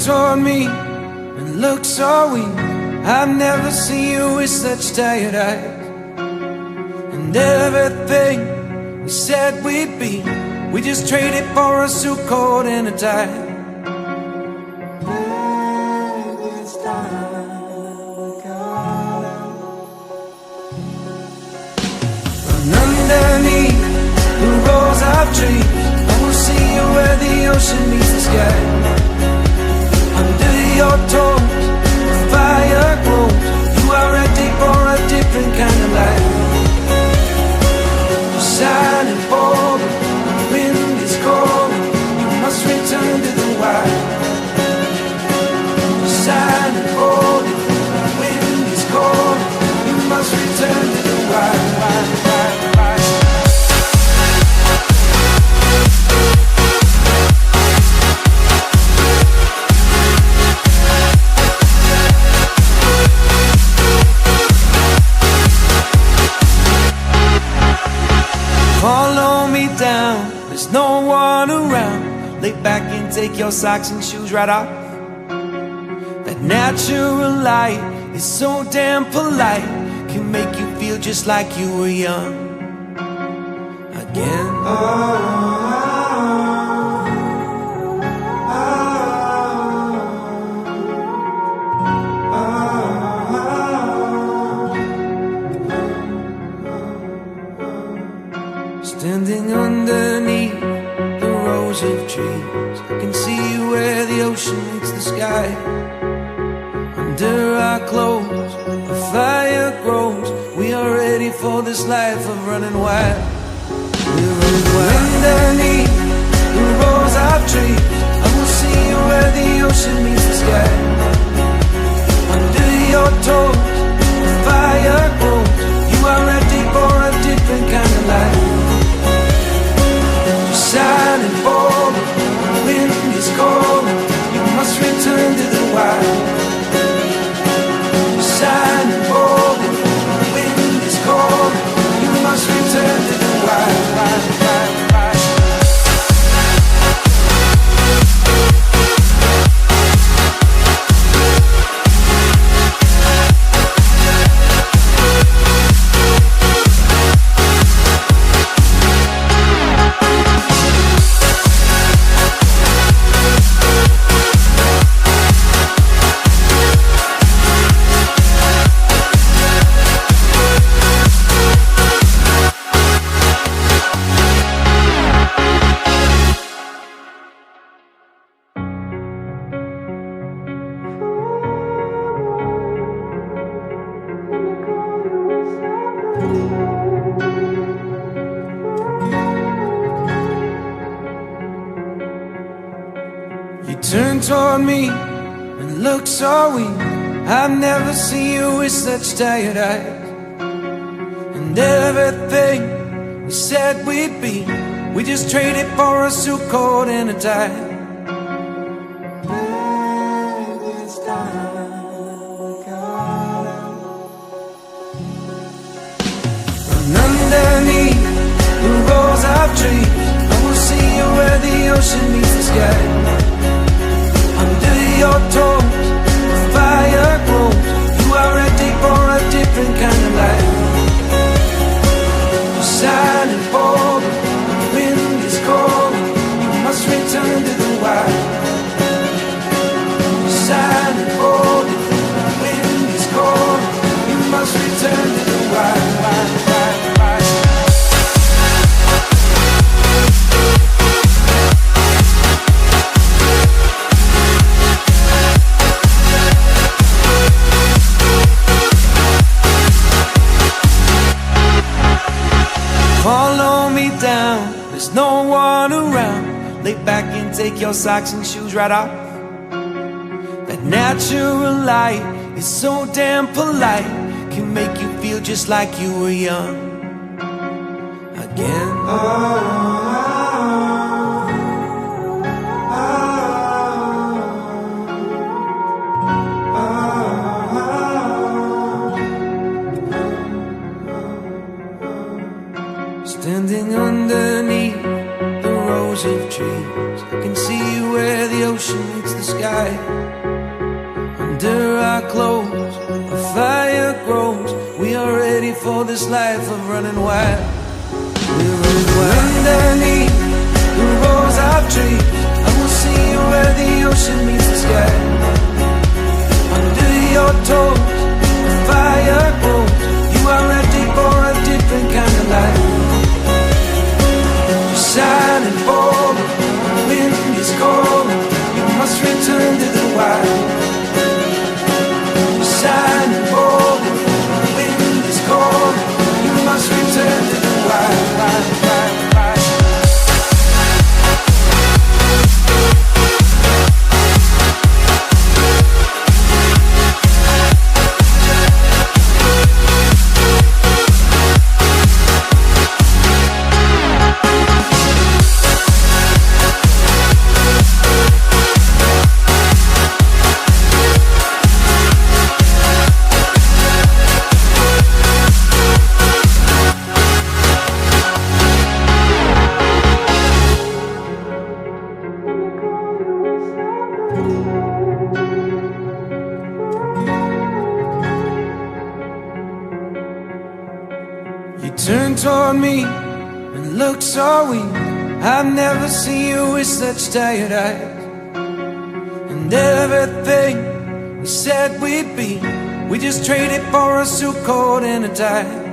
toward me and looked so weak. I've never seen you with such tired eyes. And everything we said we'd be, we just traded for a suit coat and a tie. And underneath the rows of trees, I will see you where the ocean meets the sky. Under your toes, the fire grows. You are ready for a different kind of life. You're silent for the wind is cold. You must return to the wild. You're silent for the wind is cold. You must return to the wild. Follow me down, there's no one around. Lay back and take your socks and shoes right off. That natural light is so damn polite, can make you feel just like you were young again. Standing underneath the rows of trees, I can see where the ocean meets the sky. Under our clothes, a fire grows. We are ready for this life of running wild. We're running wild. Underneath the rows of trees, I will see you where the ocean meets the sky. Under your toes, the fire grows. You are ready for a different kind of life. Silent for the wind is cold. You must return to the wild. Silent for the wind is cold. You must return to the wild. You turned toward me and looked so weak. I've never seen you with such tired eyes. And everything we said we'd be, we just traded for a suit coat and a tie. And underneath the rows of trees, I will see you where the ocean meets the sky. Under your toes, the fire grows. You are ready for a different kind of life. You're silent for the wind is cold. You must return to the wild. You're silent for the wind is cold. You must return to the wild. Follow me down, there's no one around. Lay back and take your socks and shoes right off. That natural light is so damn polite, can make you feel just like you were young again. Standing underneath the rows of trees, I can see where the ocean meets the sky. sky. Under our clothes, a fire grows. We are ready for this life of running wild. We're running wild. Underneath the rows of trees, I will see you where the ocean meets the sky. Under your toes, the fire grows. You are ready for a different kind of life. You're shining forward, the wind is calling. You must return to the wild. You're shining forward, the wind is calling. You must return to the wild, wild, wild, wild. You turn toward me and look so weak. I've never seen you with such tired eyes. And everything we said we'd be, we just traded for a suit coat and a tie.